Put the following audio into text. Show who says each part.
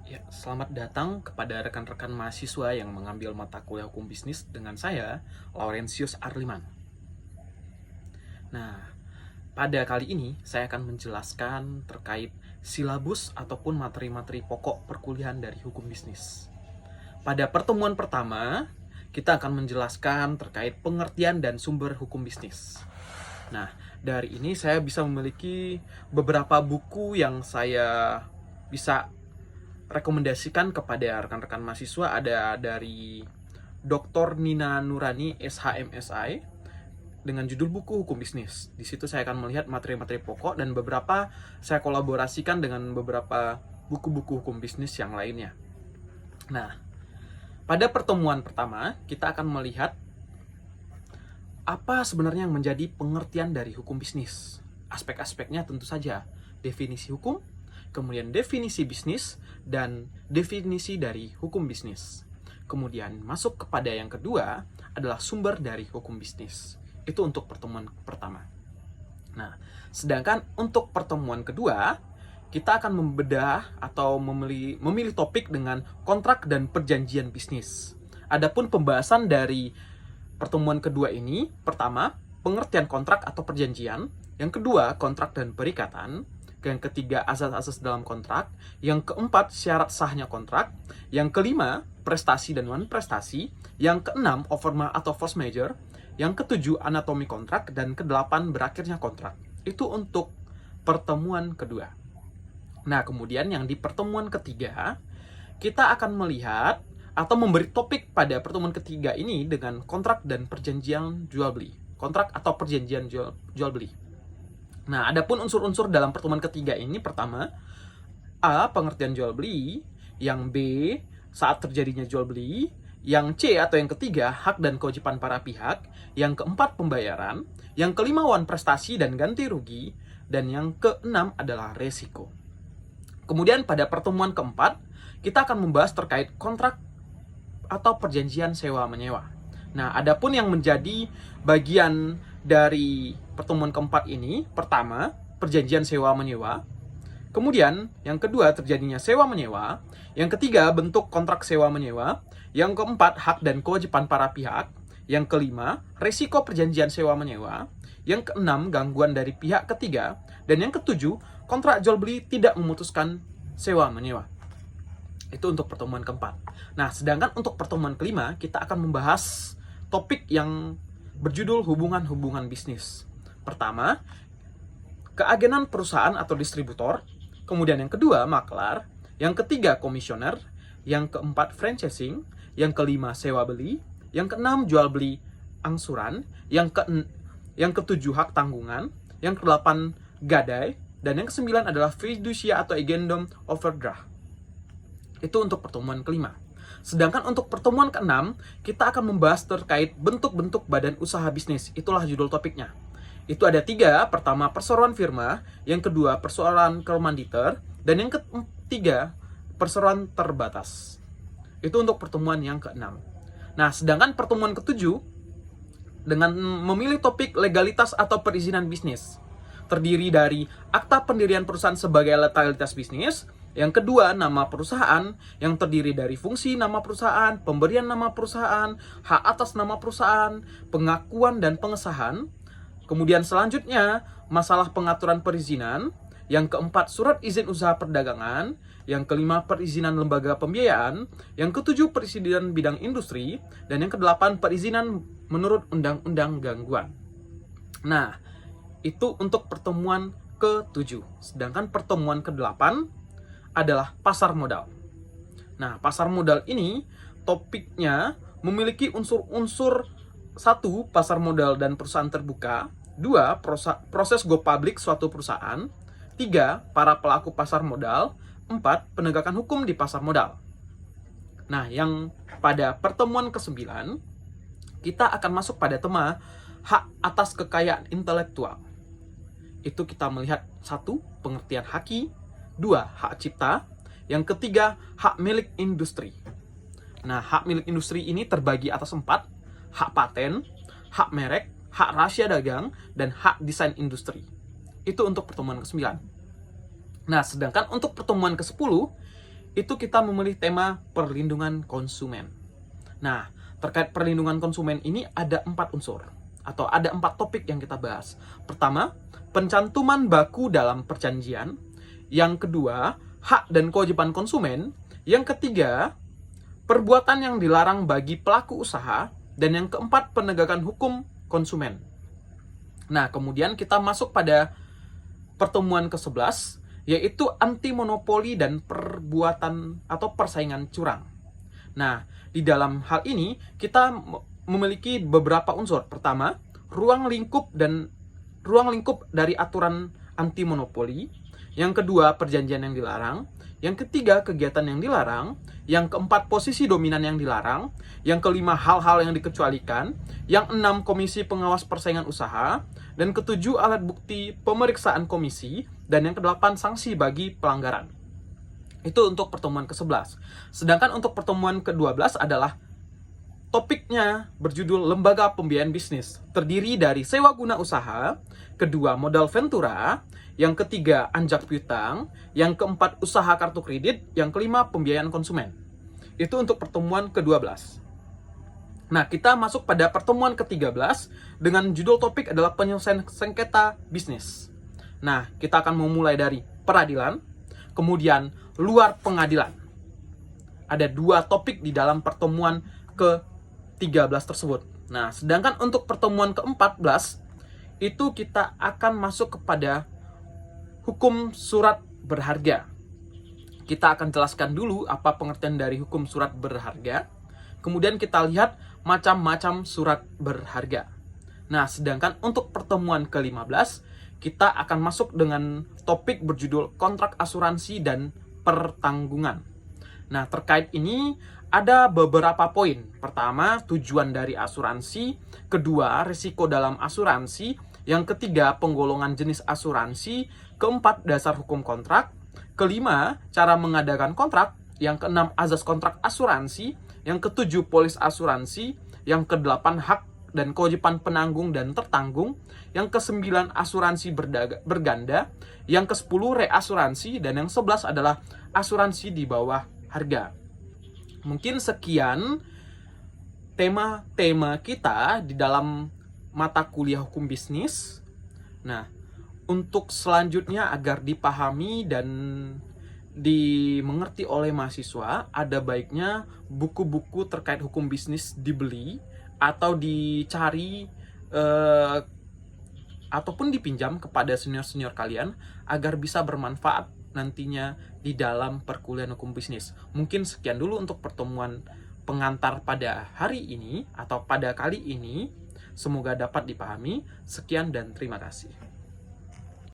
Speaker 1: Ya, selamat datang kepada rekan-rekan mahasiswa yang mengambil mata kuliah hukum bisnis dengan saya, Laurentius Arliman. Nah, pada kali ini saya akan menjelaskan terkait silabus ataupun materi-materi pokok perkuliahan dari hukum bisnis. Pada pertemuan pertama, kita akan menjelaskan terkait pengertian dan sumber hukum bisnis. Nah, dari ini saya bisa memiliki beberapa buku yang saya bisa rekomendasikan kepada rekan-rekan mahasiswa. Ada dari Dr. Nina Nurani SHMSI dengan judul buku Hukum Bisnis. Di situ saya akan melihat materi-materi pokok dan beberapa saya kolaborasikan dengan beberapa buku-buku hukum bisnis yang lainnya. Nah, pada pertemuan pertama kita akan melihat apa sebenarnya yang menjadi pengertian dari hukum bisnis. Aspek-aspeknya tentu saja definisi hukum, kemudian definisi bisnis, dan definisi dari hukum bisnis. Kemudian masuk kepada yang kedua adalah sumber dari hukum bisnis. Itu untuk pertemuan pertama. Nah, sedangkan untuk pertemuan kedua, kita akan membedah atau memilih topik dengan kontrak dan perjanjian bisnis. Adapun pembahasan dari pertemuan kedua ini, pertama, pengertian kontrak atau perjanjian, yang kedua, kontrak dan perikatan, yang ketiga, asas-asas dalam kontrak, yang keempat, syarat sahnya kontrak, yang kelima, prestasi dan non-prestasi, yang keenam, overma atau force major, yang ketujuh, anatomi kontrak, dan kedelapan, berakhirnya kontrak. Itu untuk pertemuan kedua. Nah, kemudian yang di pertemuan ketiga, kita akan melihat atau memberi topik pada pertemuan ketiga ini dengan kontrak dan perjanjian jual beli. Kontrak atau perjanjian jual beli. Nah, adapun unsur-unsur dalam pertemuan ketiga ini, pertama, A, pengertian jual beli, yang B, saat terjadinya jual beli, yang C atau yang ketiga, hak dan kewajiban para pihak, yang keempat, pembayaran, yang kelima, wan prestasi dan ganti rugi, dan yang keenam adalah resiko. Kemudian pada pertemuan keempat, kita akan membahas terkait kontrak atau perjanjian sewa-menyewa. Nah, adapun yang menjadi bagian dari pertemuan keempat ini, pertama, perjanjian sewa-menyewa. Kemudian, yang kedua, terjadinya sewa-menyewa. Yang ketiga, bentuk kontrak sewa-menyewa. Yang keempat, hak dan kewajiban para pihak. Yang kelima, resiko perjanjian sewa-menyewa. Yang keenam, gangguan dari pihak ketiga. Dan yang ketujuh, kontrak jual beli tidak memutuskan sewa-menyewa. Itu untuk pertemuan keempat. Nah, sedangkan untuk pertemuan kelima, kita akan membahas topik yang berjudul hubungan-hubungan bisnis. Pertama, keagenan perusahaan atau distributor. Kemudian yang kedua, maklar. Yang ketiga, komisioner. Yang keempat, franchising. Yang kelima, sewa beli. Yang keenam, jual beli angsuran. Yang ketujuh, hak tanggungan. Yang kedelapan, gadai. Dan yang kesembilan adalah fiducia atau agendum overdraft. Itu untuk pertemuan kelima. Sedangkan untuk pertemuan keenam, kita akan membahas terkait bentuk-bentuk badan usaha bisnis. Itulah judul topiknya. Itu ada tiga. Pertama, perseroan firma. Yang kedua, perseroan komanditer. Dan yang ketiga, perseroan terbatas. Itu untuk pertemuan yang keenam. Nah, sedangkan pertemuan ketujuh, dengan memilih topik legalitas atau perizinan bisnis. Terdiri dari akta pendirian perusahaan sebagai legalitas bisnis. Yang kedua, nama perusahaan yang terdiri dari fungsi nama perusahaan, pemberian nama perusahaan, hak atas nama perusahaan, pengakuan dan pengesahan. Kemudian selanjutnya, masalah pengaturan perizinan. Yang keempat, surat izin usaha perdagangan. Yang kelima, perizinan lembaga pembiayaan. Yang ketujuh, perizinan bidang industri. Dan yang kedelapan, perizinan menurut undang-undang gangguan. Nah, itu untuk pertemuan ke-7. Sedangkan pertemuan ke-8 adalah pasar modal. Nah, pasar modal ini topiknya memiliki unsur-unsur: satu, pasar modal dan perusahaan terbuka. Dua, proses go public suatu perusahaan. Tiga, para pelaku pasar modal. Empat, penegakan hukum di pasar modal. Nah, yang pada pertemuan ke-9, kita akan masuk pada tema hak atas kekayaan intelektual. Itu kita melihat: satu, pengertian haki. Dua, hak cipta. Yang ketiga, hak milik industri. Nah, hak milik industri ini terbagi atas 4. Hak paten, hak merek, hak rahasia dagang, dan hak desain industri. Itu untuk pertemuan ke-9. Nah, sedangkan untuk pertemuan ke-10, itu kita memilih tema perlindungan konsumen. Nah, terkait perlindungan konsumen ini ada 4 unsur atau ada 4 topik yang kita bahas. Pertama, pencantuman baku dalam perjanjian. Yang kedua, hak dan kewajiban konsumen. Yang ketiga, perbuatan yang dilarang bagi pelaku usaha. Dan yang keempat, penegakan hukum konsumen. Nah, kemudian kita masuk pada pertemuan ke-11, yaitu anti monopoli dan perbuatan atau persaingan curang. Nah, di dalam hal ini kita memiliki beberapa unsur. Pertama, ruang lingkup dari aturan anti monopoli. Yang kedua, perjanjian yang dilarang. Yang ketiga, kegiatan yang dilarang. Yang keempat, posisi dominan yang dilarang. Yang kelima, hal-hal yang dikecualikan. Yang enam, komisi pengawas persaingan usaha. Dan ketujuh, alat bukti pemeriksaan komisi. Dan yang kedelapan, sanksi bagi pelanggaran. Itu untuk pertemuan ke-11. Sedangkan untuk pertemuan ke-12 adalah topiknya berjudul Lembaga Pembiayaan Bisnis. Terdiri dari sewa guna usaha, kedua modal ventura, yang ketiga anjak piutang, yang keempat usaha kartu kredit, yang kelima pembiayaan konsumen. Itu untuk pertemuan ke-12. Nah, kita masuk pada pertemuan ke-13 dengan judul topik adalah penyelesaian sengketa bisnis. Nah, kita akan memulai dari peradilan, kemudian luar pengadilan. Ada 2 topik di dalam pertemuan ke-13 tersebut. Nah, sedangkan untuk pertemuan ke-14 itu kita akan masuk kepada hukum surat berharga. Kita akan jelaskan dulu apa pengertian dari hukum surat berharga. Kemudian kita lihat macam-macam surat berharga. Nah, sedangkan untuk pertemuan ke-15 kita akan masuk dengan topik berjudul kontrak asuransi dan pertanggungan. Nah, terkait ini ada beberapa poin. Pertama, tujuan dari asuransi. Kedua, risiko dalam asuransi. Yang ketiga, penggolongan jenis asuransi. Keempat, dasar hukum kontrak. Kelima, cara mengadakan kontrak. Yang keenam, azas kontrak asuransi. Yang ketujuh, polis asuransi. Yang kedelapan, hak dan kewajiban penanggung dan tertanggung. Yang kesembilan, asuransi berganda. Yang kesepuluh, reasuransi. Dan yang 11 adalah asuransi di bawah harga. Mungkin sekian tema-tema kita di dalam mata kuliah hukum bisnis. Nah, untuk selanjutnya agar dipahami dan dimengerti oleh mahasiswa, ada baiknya buku-buku terkait hukum bisnis dibeli atau dicari ataupun dipinjam kepada senior-senior kalian agar bisa bermanfaat nantinya di dalam perkuliahan hukum bisnis. Mungkin sekian dulu untuk pertemuan pengantar pada hari ini atau pada kali ini. Semoga dapat dipahami. Sekian dan terima kasih.